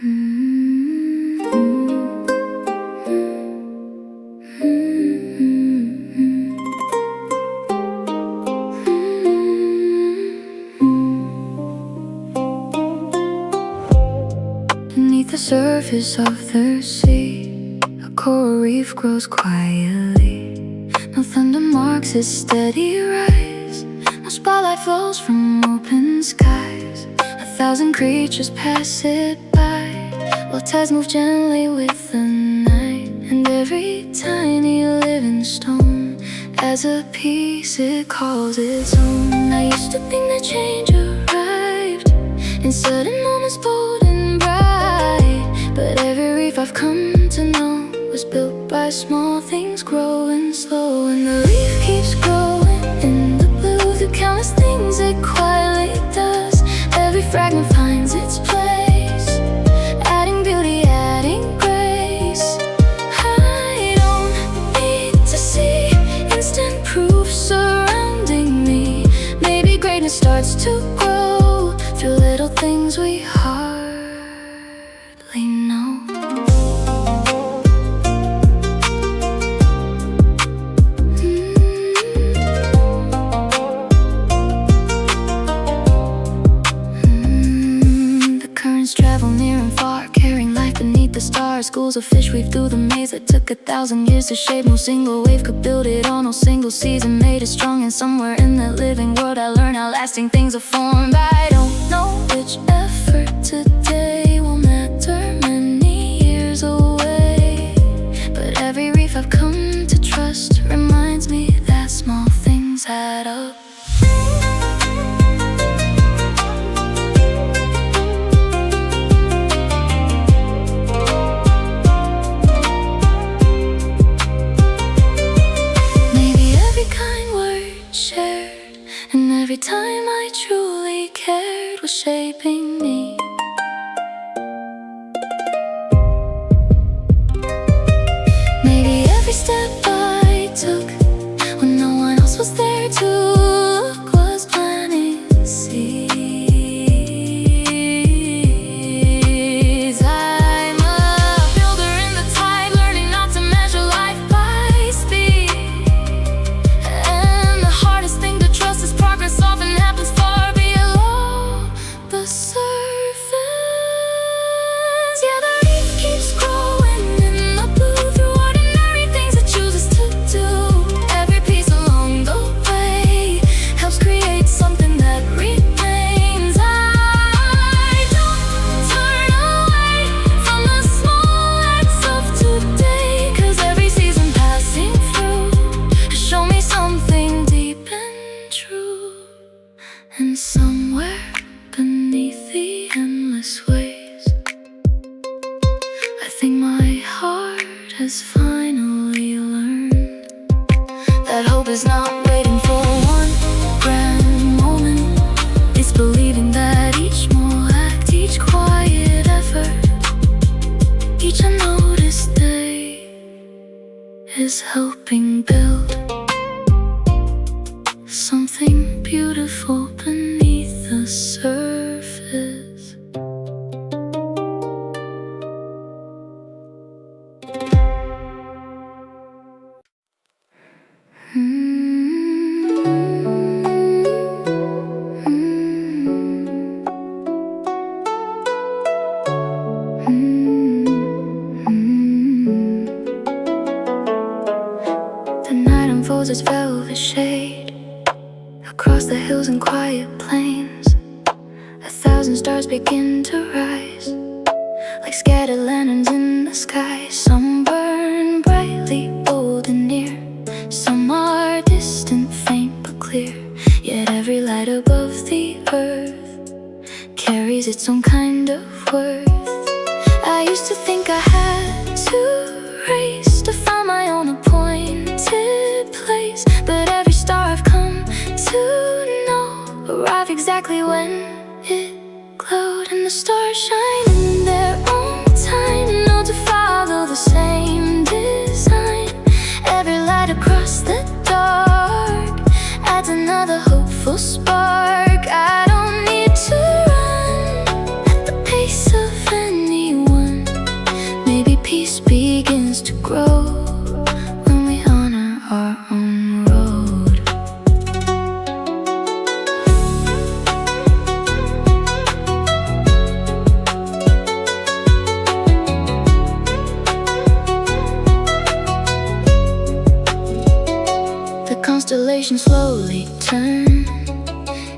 Beneath the surface of the sea, a coral reef grows quietly. No thunder marks its steady rise, no spotlight falls from open skies. 1,000 creatures pass it by, while tides move gently with the night. And every tiny living stone as a piece it calls its own. I used to think that change arrived in sudden moments, bold and bright, but every reef I've come to know was built by small things growing slow. And the reef keeps growing in the blue through countless things it quietly does. Every fragment finds its place, adding beauty, adding grace. I don't need to see instant proof surrounding me. Maybe greatness starts to grow through little things we hardly know. Travel near and far, carrying life beneath the stars. Schools of fish weave through the maze that took 1,000 years to shape. No single wave could build it all, no single season made it strong. And somewhere in that living world I learned how lasting things are formed. I don't know which effort today will matter many years away, but every reef I've come to trust reminds me that small things add up. And every time I truly cared was shaping me. Maybe every step I took when no one else was there to look was planting seeds. I'm a builder in the tide, learning not to measure life by speed. And the hardest thing to trust is progress often happens far below the surface. Yeah, the reef keeps growing in the blue through ordinary things it chooses to do. Every piece along the way helps create something that remains. I don't turn away from the small acts of today, 'cause every season passing through has shown me something deep and true. And somewhere beneath the endless waves, I think my heart has finally learned that hope is not waiting for one grand moment. It's believing that each small act, each quiet effort, each unnoticed day is helping build something beautiful beneath the surface. The night unfolds its velvet shade across the hills and quiet plains. 1,000 stars begin to rise like scattered lanterns in the sky. Some burn brightly, bold and near, some are distant, faint but clear. Yet every light above the earth carries its own kind of worth. I used to think I had to race to find my own appointed place, but every star I've come to know arrived exactly when it glowed. And the stars shine in their own time, know to follow the same design. Every light across the dark adds another hopeful spark. I don't need to run at the pace of anyone. begins to grow when we honor our own road. The constellations slowly turn,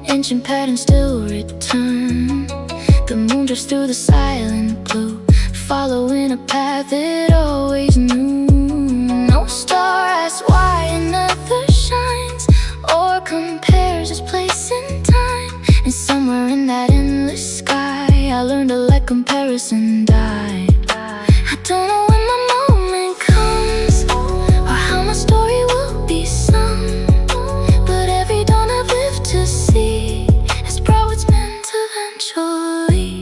ancient patterns still return. The moon drifts through the silent blue, following a path it always knew. No star asks why another shines, or compares its place in time. And somewhere in that endless sky, I learned to let comparison die. I don't know when my moment comes, or how my story will be sung, but every dawn I've lived to see has brought what's meant eventually.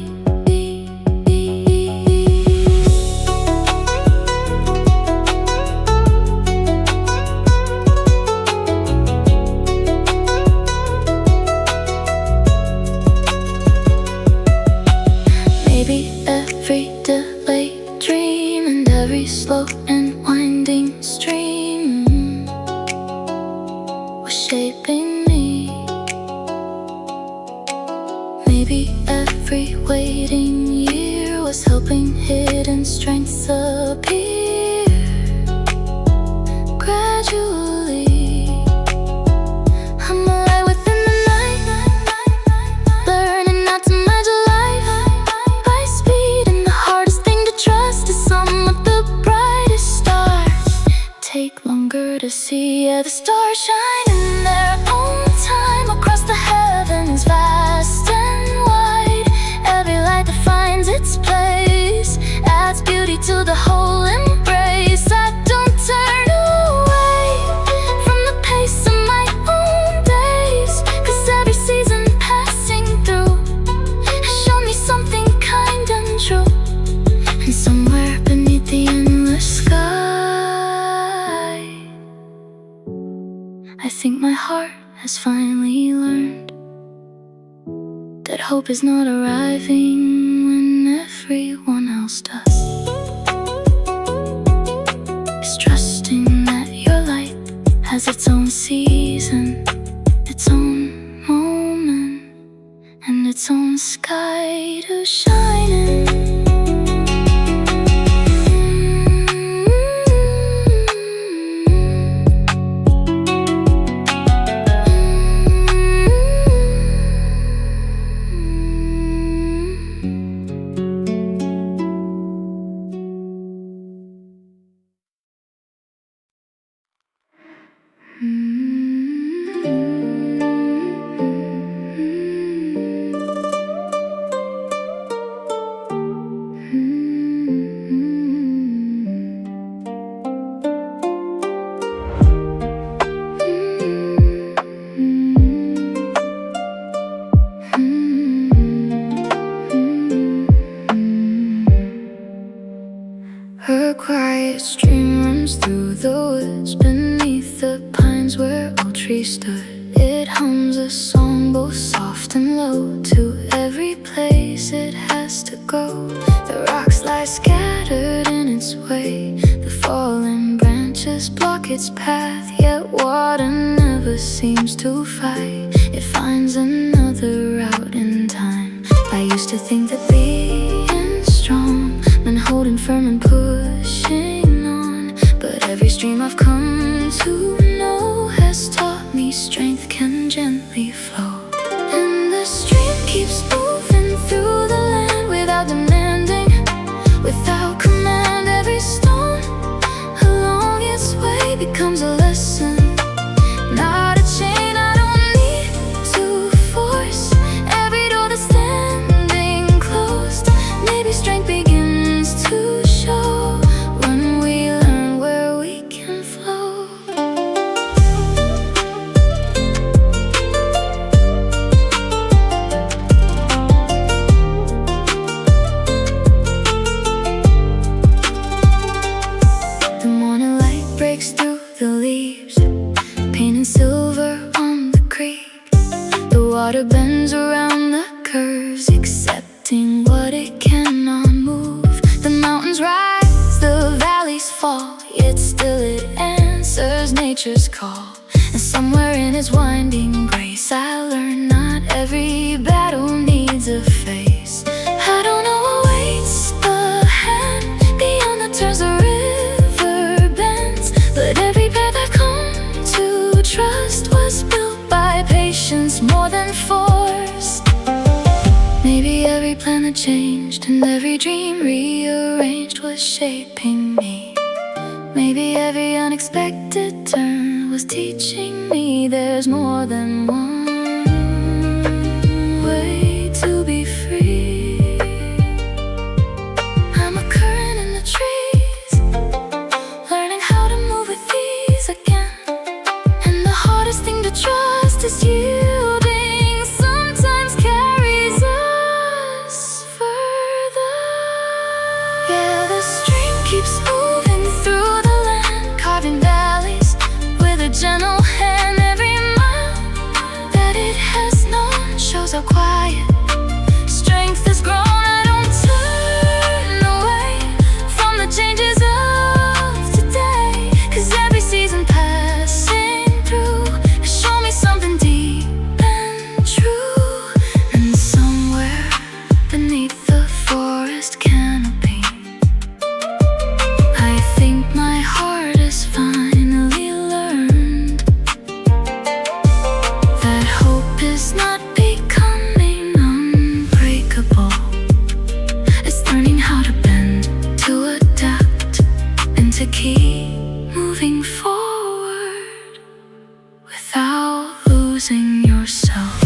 Maybe every delayed dream and every slow and winding stream was shaping me. Maybe every waiting year was helping hidden strengths appear gradually. I'm alive within the night, learning not to measure life by speed. And the hardest thing to trust is some of the brightest stars take longer to see. Yeah, the stars shine in their own time across the heavens, vast and wide. Every light that finds its place adds beauty to the whole embrace. I don't turn away from the pace of my own days, 'cause every season passing through has shown me something kind and true. And somewhere beneath the endless sky, I think my heart has finally learned that hope is not arriving when everyone else does. It's trusting that your light has its own season, its own moment, and its own sky to shine in. Her quiet stream runs through the woods beneath the pines where old trees stood. It hums a song both soft and low to every place it has to go. The rocks lie scattered in its way, the fallen branches block its path, yet water never seems to fight. It finds another route in time. I used to think that being strong meant holding firm and pushing on, but every stream I've come to know has taught me strength can gently flow. And the stream keeps moving through the land without demanding, without command. Every stone along its way becomes a lesson, not a chain I don't need to force. Every door that's standing closed, maybe strength begins to show when we learn where we can flow. The morning light breaks through the leaves, painting silver on the creek. The water bends around the curves, accepting what it cannot move. The mountains rise, the valleys fall. waterfall, and somewhere in its winding grace I learned not every battle needs a face. I don't know what waits the hand beyond the turns the river bends, but every path I've come to trust was built by patience more than force. Maybe every plan that changed and every dream rearranged was shaping me. Maybe every unexpected turn was teaching me there's more than one way to be free. I'm a current in the trees, learning how to move with ease again. And the hardest thing to trust is yielding sometimes carries us further. Yeah, the stream keeps moving through the land, carving valleys with a gentle hand. Every mile that it has known shows how quiet strength has grown. I don't turn away from the changes of today, 'cause every season passing through has shown me something deep and true. And somewhere beneath the forest canopy, I think my heart has finally learned that hope is not becoming unbreakable. It's learning how to bend, to adapt, and to keep moving forward without losing yourself.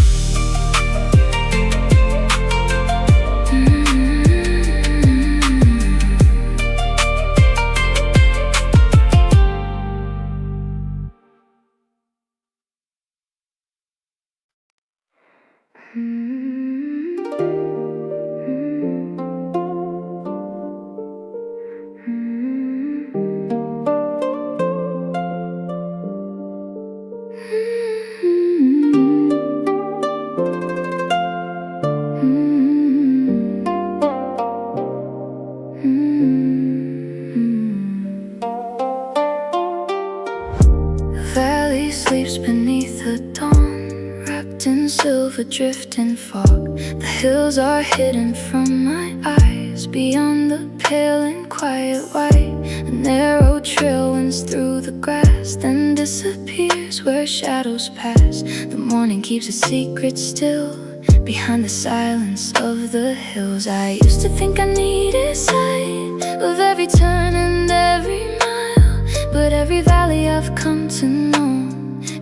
Valley sleeps beneath the dawn, wrapped in silver drifting fog. The hills are hidden from my eyes, beyond the pale and quiet white. A narrow trail winds through the grass, then disappears where shadows pass. The morning keeps a secret still behind the silence of the hills. I used to think I needed sight of every turn and every mile, but every valley I've come to know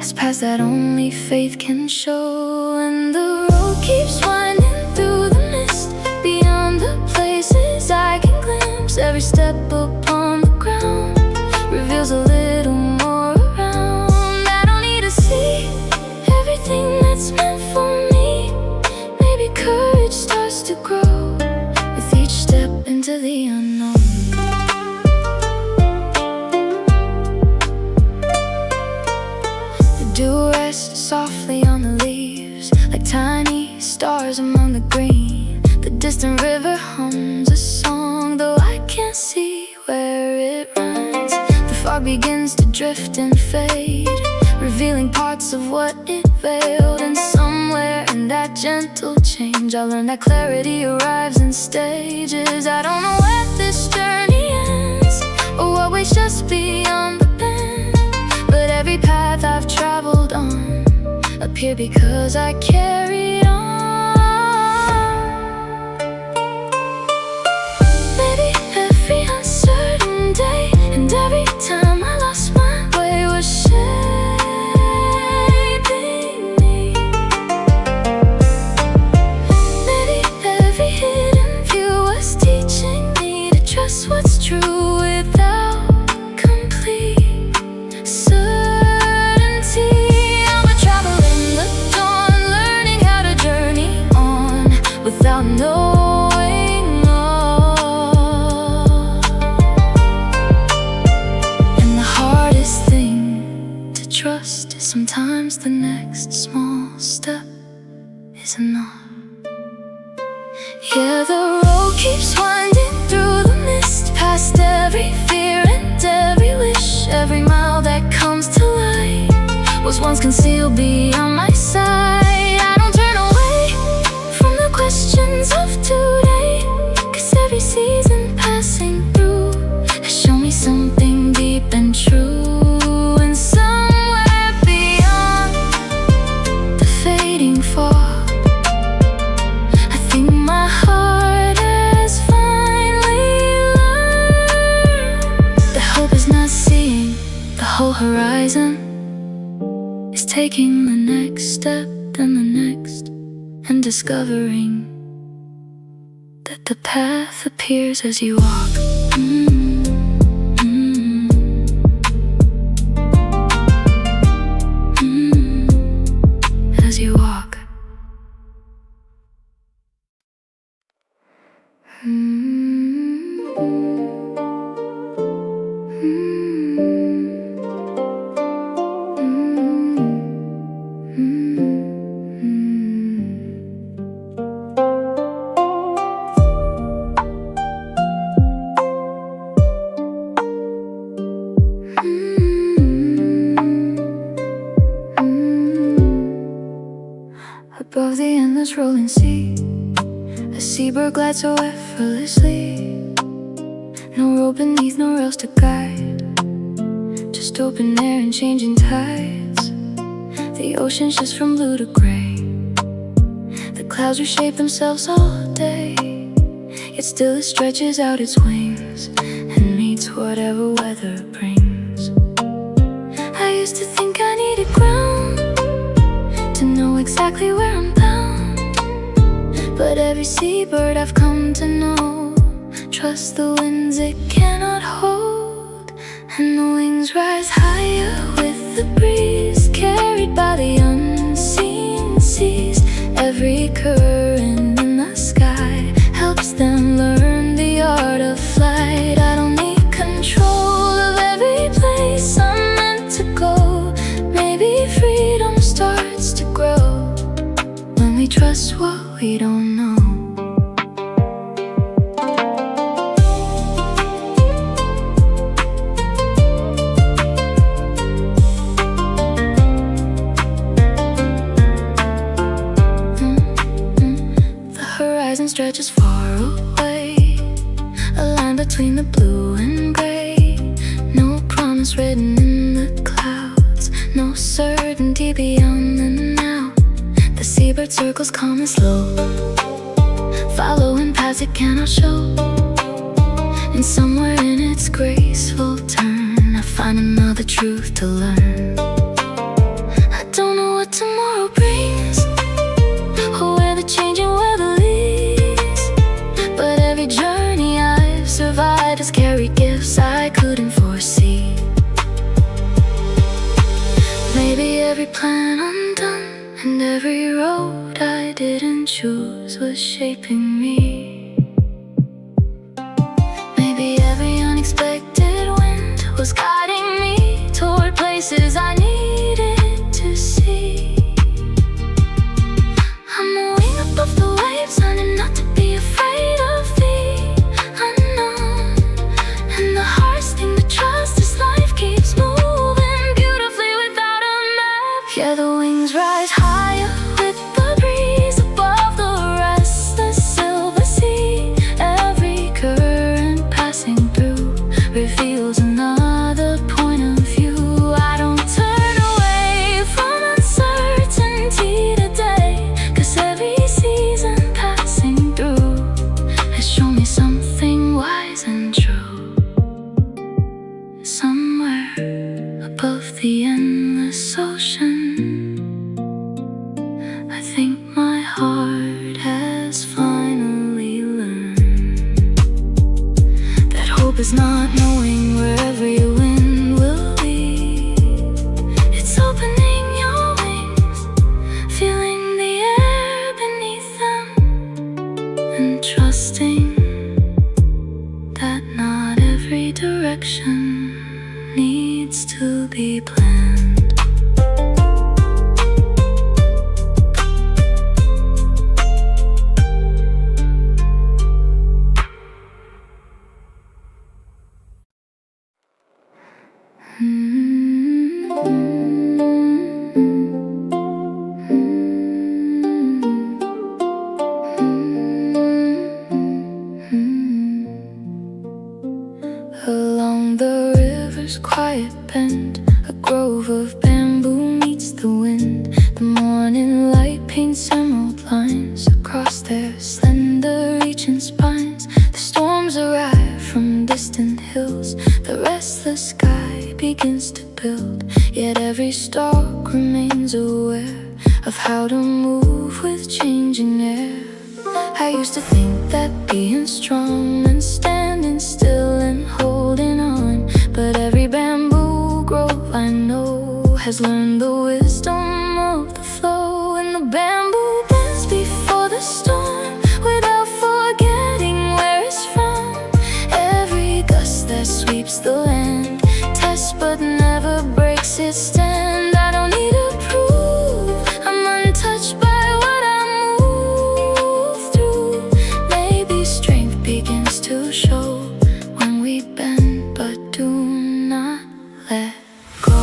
has paths that only faith can show. And the road keeps winding through the mist, beyond the places I can glimpse. Every step upon the ground reveals a little more around. I don't need to see everything that's meant for me. Maybe courage starts to grow with each step into the unknown. The dew rests softly on the leaves, like tiny stars among the green. The distant river hums a song, though I can't see where it runs. The fog begins to drift and fade, revealing parts of what it veiled. And somewhere in that gentle change, I learned that clarity arrives in stages. I don't know where this journey ends, or what waits just beyond the bend, but every path I've traveled on appear because I carried on. Maybe every uncertain day and every time I lost my way was shaping me. Maybe every hidden view was teaching me to trust what's true without complete certainty. I'm a traveler in the dawn, learning how to storms concealed beyond my sight. I don't turn away from the questions of today, 'cause every season passing through has shown me something deep and true. And somewhere beyond the fading fog, I think my heart has finally learned that hope is not seeing the whole horizon, it's taking the next step, then the next, and discovering that the path appears as you walk. As you walk. Above the endless rolling sea, a seabird glides so effortlessly. No road beneath, no rails to guide, just open air and changing tides. The ocean's just from blue to gray, the clouds reshape themselves all day, yet still it stretches out its wings and meets whatever weather brings. I used to think I needed ground to know exactly where I'm bound, but every seabird I've come to know trusts the winds it cannot hold, and the wings rise higher with the breeze, carried by the unseen seas. Every current in the sky helps them learn the art of flight. I don't need control of every place I'm meant to go. Maybe freedom starts to grow when we trust what we don't know. The horizon stretches far away, a line between the blue and gray. No promise written in the clouds, no certainty beyond the now. The seabird circles calm and slow, following paths it cannot show. And somewhere in its graceful turn, I find another truth to learn. I don't know what tomorrow brings, or where the changing weather leads, but every journey I've survived has carried gifts I couldn't foresee. Maybe every plan undone and every road I didn't choose was shaping me. Maybe every unexpected wind was guiding me toward places I needed to see. I'm moving above the waves, learning not to be afraid of the unknown. And the hardest thing to trust is life keeps moving beautifully without a map. Yeah, the wings rise higher with the breeze above the restless silver sea. Every current passing through reveals another point of view. I don't turn away from uncertainty today, 'cause every season passing through has shown me something wise and true. Somewhere above the endless ocean, I think my heart has finally learned that hope is not knowing wherever your wind will lead. It's opening your wings, feeling the air beneath them, and trusting that not every direction needs to be planned. quiet bend. A grove of bamboo meets the wind. The morning light paints emerald lines across their slender reaching spines. The storms arrive from distant hills. The restless sky begins to build. Yet every stalk remains aware of how to move with changing air. I used to think that being strong and standing still and holding on, but every bamboo grove I know has learned the wisdom of the flow. And the bamboo bends before the storm without forgetting where it's from. Every gust that sweeps the land tests but never breaks its stand. I don't need to prove I'm untouched by what I move through. Maybe strength begins to show when we bend but do not let go.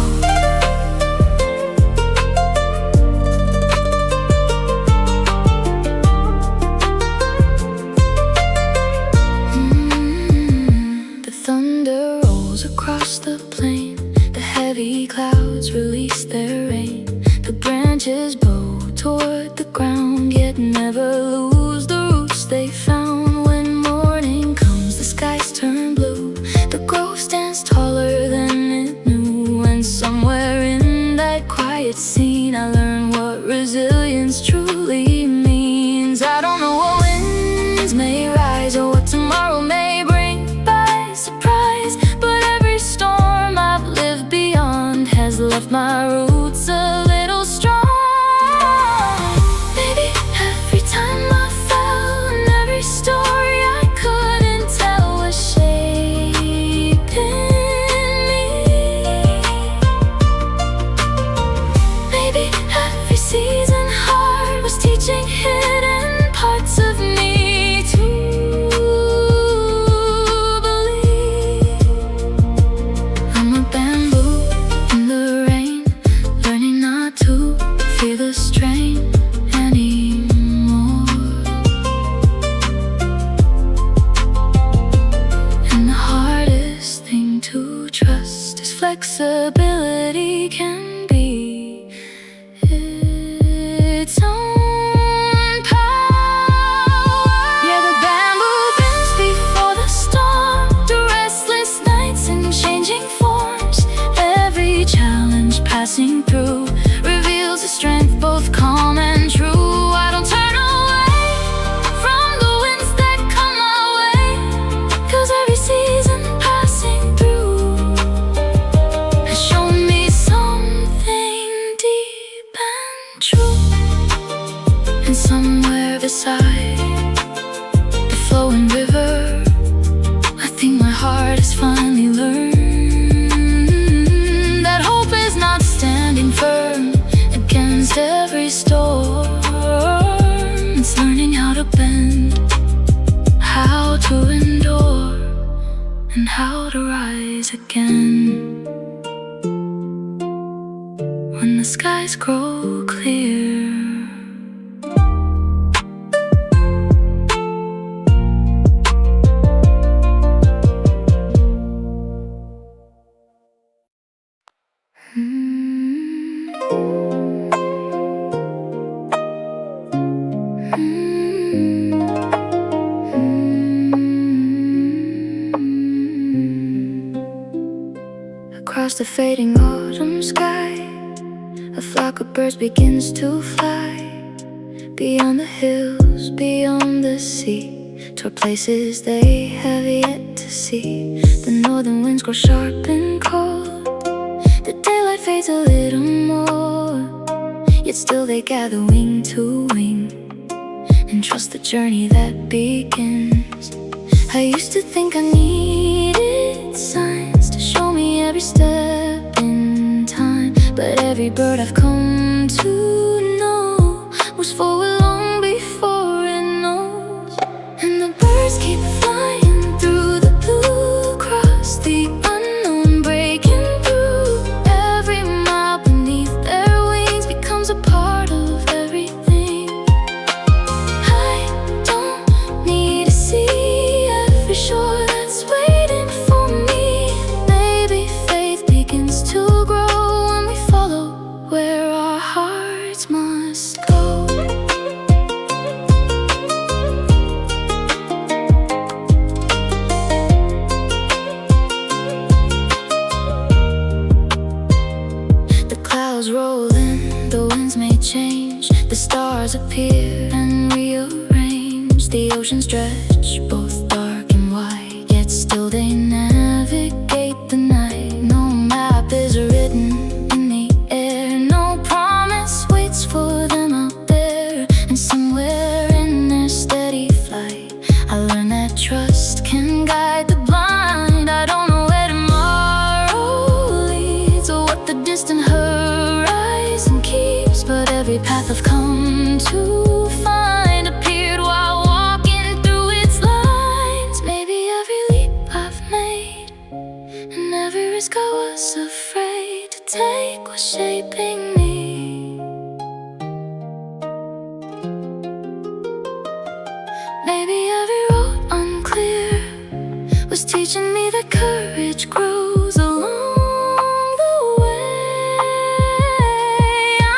The thunder rolls across the plain. The heavy clouds release their rain. The branches bow toward the ground, yet never lose the roots they found. When morning comes, the skies turn blue. The grove stands taller than it knew. And somewhere in that quiet scene, I learned what resilience truly means. I don't know what winds may rise or what tomorrow may bring by surprise, but every storm I've lived beyond has left my roots a little strong. Maybe every time I fell and every story I couldn't tell was shaping me. Maybe every season hard was teaching hidden parts of me to believe. I'm a bamboo in the rain, learning not to fear the strain anymore. And the hardest thing to trust is flexibility can be its own power. Yeah, the bamboo bends before the storm, through restless nights and changing forms. Every challenge passing through reveals a strength both calm and true. I don't turn away from the winds that come my way, 'cause every season passing through has shown me something deep and true. And somewhere beside the flowing river, I think my heart has finally learned that hope is not standing firm against every storm. It's learning how to bend, how to endure, and how to rise again when the skies grow clear. Across the fading autumn sky, a flock of birds begins to fly beyond the hills, beyond the sea, toward places they have yet to see. The northern winds grow sharp and cold. The daylight fades a little more, yet still they gather wing to wing and trust the journey that begins. I used to think I needed signs to show me every step in time, but every bird I've come to know was forward long before it knows. And the birds keep flying through the blue, across the unknown, breaking through. Every mile beneath their wings becomes a part of everything. I don't need to see every shore that's waiting for me. Maybe faith begins oceans stretch, both dark and wide, yet still they navigate the night. No map is written in the air, no promise waits for them out there. And somewhere in their steady flight, I learned that trust can guide the blind. I don't know where tomorrow leads or what the distant horizon keeps, but every path I've come to find appeared while walking through its lines. Maybe every leap I've made and every risk I was afraid to take was shaping me. Maybe every road unclear was teaching me that courage grows along the way.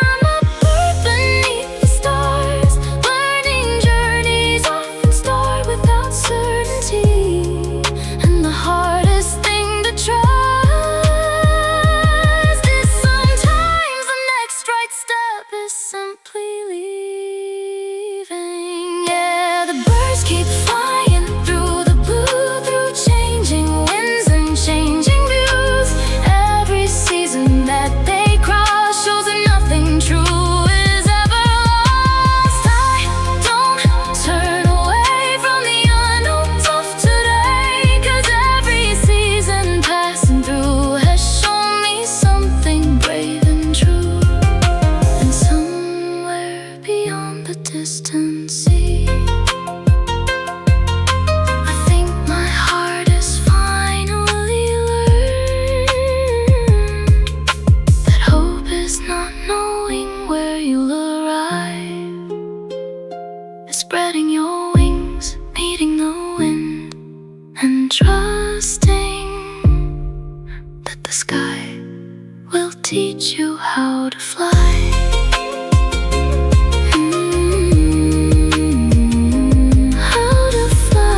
I'm a bird beneath the stars, learning journeys often start without certainty. And the hardest thing to trust is sometimes the next right step is simply leaving. Yeah, the birds keep flying through the blue, through changing winds and changing views. Every season that they cross shows that nothing true is ever lost. I don't turn away from the unknowns of today, 'cause every season passing through has shown me something brave and true. And somewhere beyond the distant sea, I think my heart has finally learned that hope is not knowing where you'll arrive. It's spreading your wings, meeting the wind, and trusting that the sky will teach you how to fly. How to fly.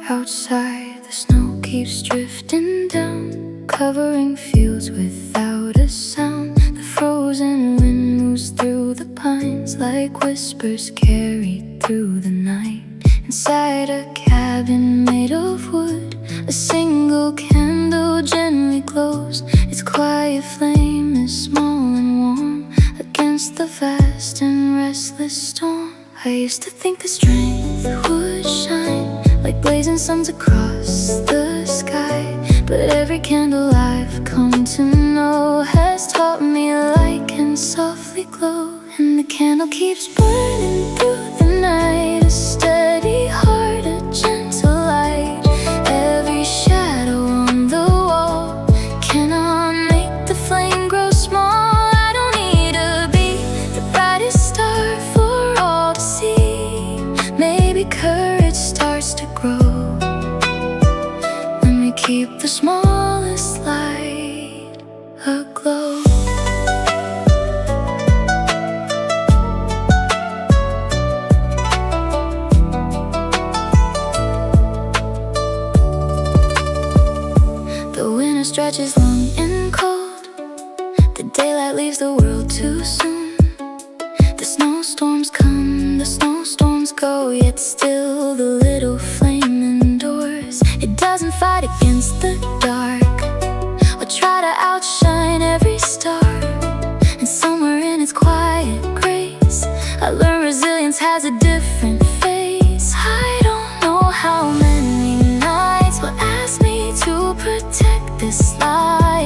Outside, the snow keeps drifting down, covering fields without a sound. The frozen wind moves through the pines like whispers carried through the night. Inside a cabin made of wood, a single candle gently glows. Its quiet flame is small and warm against the vast and restless storm. I used to think the strength would shine like blazing suns across the sky, but every candle I've come to know has taught me light can softly glow. And the candle keeps burning through the night, a steady heart, a gentle light. Every shadow on the wall cannot make the flame grow small. I don't need to be the brightest star for all to see. Maybe courage starts to grow when we keep the smallest light aglow. The winter stretches long and cold, the daylight leaves the world too soon. The snowstorms come, the snowstorms go, yet still the little flame endures. It doesn't fight against the dark or try to outshine every star. And somewhere in its quiet grace, I learned resilience has a different face. I don't know how many nights will ask me to protect this light.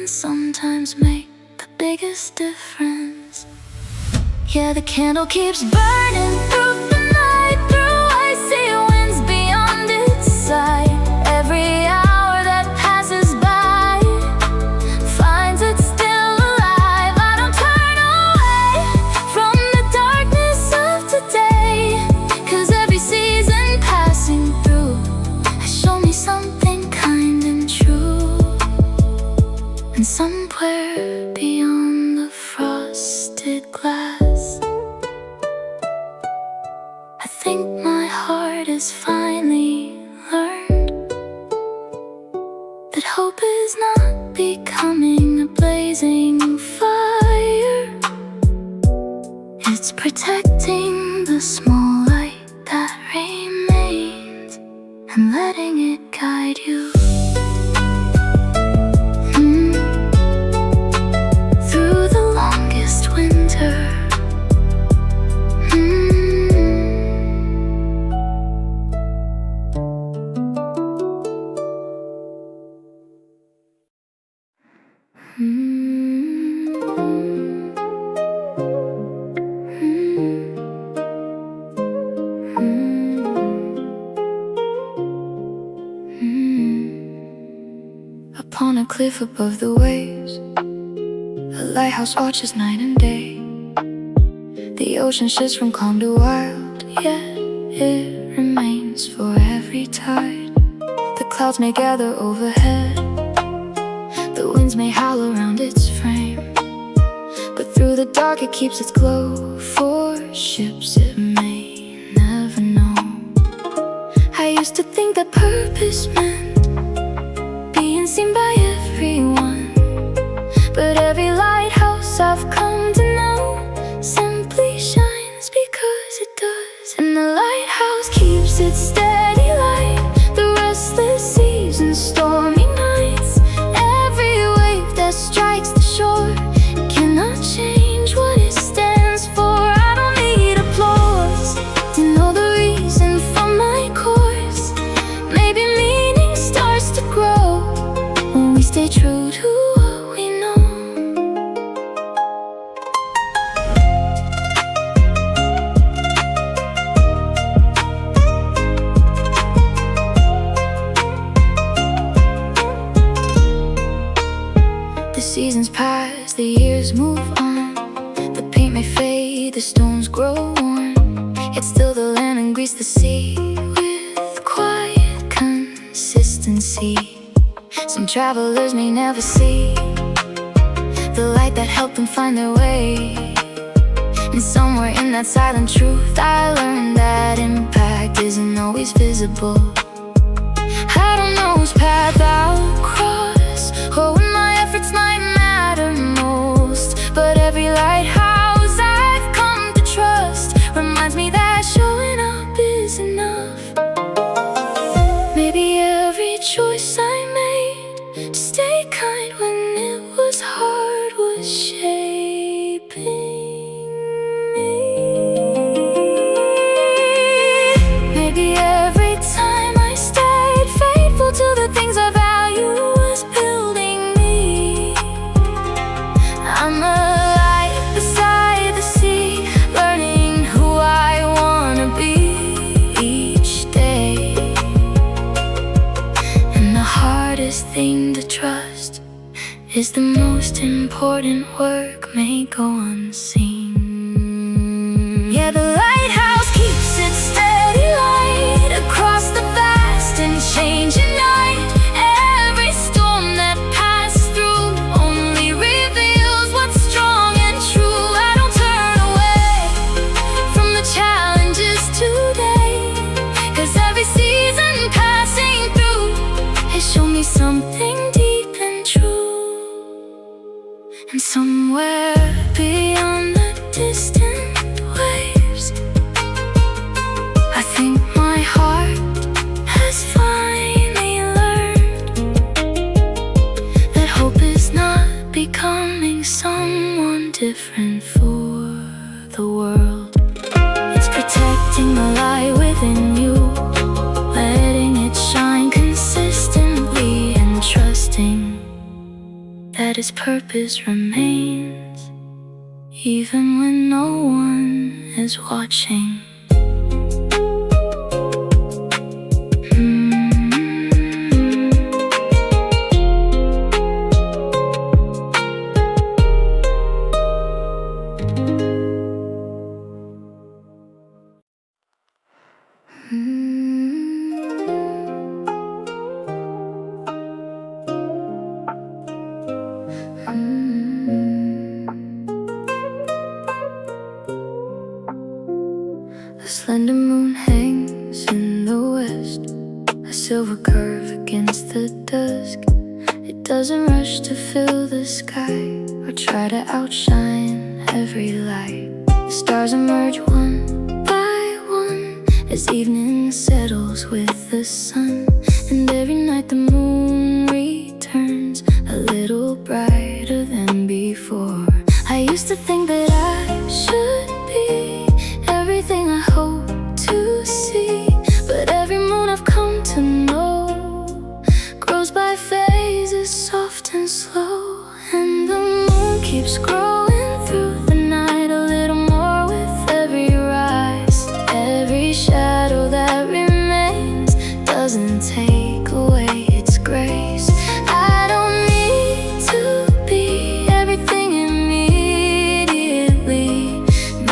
can sometimes make the biggest difference. Yeah, the candle keeps burning through the night, through icy winds beyond its sight. Every hour that passes by finds it still alive. I don't turn away from the darkness of today, 'cause every season passing through has shown me something kind and true. And somewhere beyond the frosted glass, I think my heart has finally learned that hope is not becoming a blazing fire. It's protecting the small light that remains and letting it guide you through the longest winter. Upon a cliff above the waves, a lighthouse watches night and day. The ocean shifts from calm to wild, yet it remains for every tide. The clouds may gather overhead, the winds may howl around its frame, but through the dark it keeps its glow for ships it may never know. I used to think that purpose meant being seen by everyone, but every lighthouse I've come to know simply shines because it does. And the lighthouse keeps its steady light, the restless seas and stormy nights. Every wave that strikes the shore cannot change what it stands for. I don't need applause to know the reason for my course. Maybe meaning starts to grow when we stay true to what we know. The seasons pass, the years move on. The paint may fade, the stones grow worn, yet still the land and grease the sea with quiet consistency. Some travelers may never see the light that helped them find their way. And somewhere in that silent truth I learned that impact isn't always visible. I don't know whose path I'll cross or when my efforts might matter most, but every lighthouse I've come to trust reminds me that showing up is enough. Maybe every choice I made to stay kind when it was hard was shaping me. Maybe every time I stayed faithful to the things I value was building me. I'm alive beside the sea, learning who I wanna be each day. And the hardest thing to trust is the most important work may go unseen. Yeah, the lighthouse keeps its steady light across the vast and changing night. Every storm that passes through only reveals what's strong and true. I don't turn away from the challenges today, 'cause every season passing through has shown me something deep and true. And somewhere beyond the distant waves, I think my heart has finally learned that hope is not becoming someone different for the world. It's protecting the light within you, letting it shine consistently and trusting that its purpose remains, even when no one is watching. The slender moon hangs in the west, a silver curve against the dusk. It doesn't rush to fill the sky or try to outshine every light. The stars emerge one by one as evening settles with the sun, and every night the moon returns a little brighter than before. I used to think that I should be everything I hope to see, but every moon I've come to know grows by phases, soft and slow. And the moon keeps growing through the night, a little more with every rise. Every shadow that remains doesn't take away its grace. I don't need to be everything immediately.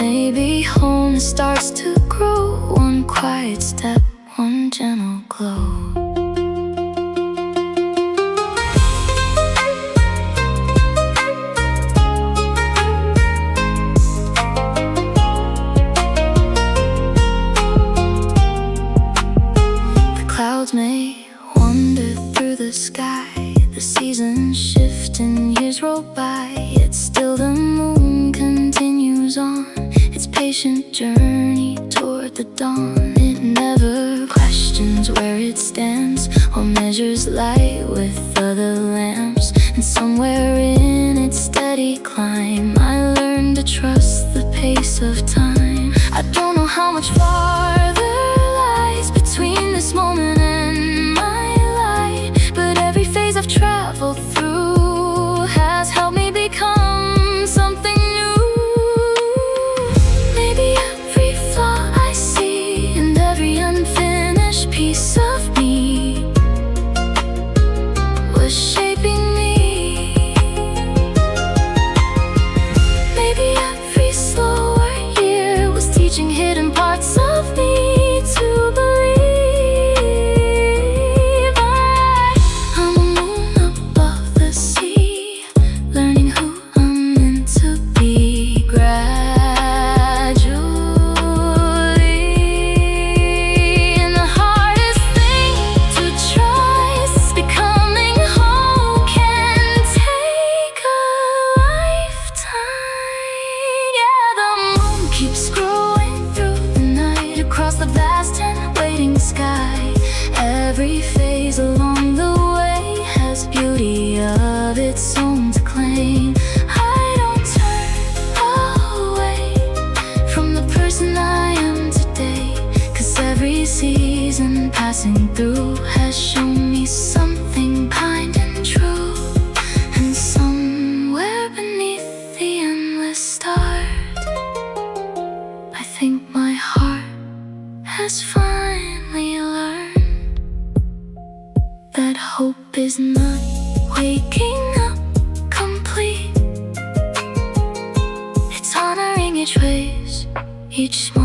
Maybe home starts to grow, one quiet step, one gentle glow. The clouds may wander through the sky, the seasons shift and years roll by, yet still the moon continues on its patient journey toward the dawn. It never questions where it stands or measures light with other lamps. And somewhere in its steady climb, I learned to trust the pace of time. I don't know how much farther lies between this moment and my light, but every phase I've traveled through has helped me become something new. Maybe every flaw I see and every unfinished piece of me was shaping me. Maybe every slower year was teaching hidden parts of me to believe. I'm a moon above the sea, learning who I'm meant to be gradually. And the hardest thing to try is becoming whole can take a lifetime. Yeah, the moon keeps growing through the night, across the vast and waiting sky. Every phase along the way has beauty of its own to claim. I don't turn away from the person I am today, 'cause every season passing through has shown me something kind and true. And somewhere beneath the endless stars, I think my heart has finally learned that hope is not waking up complete. It's honoring each phase, each moment.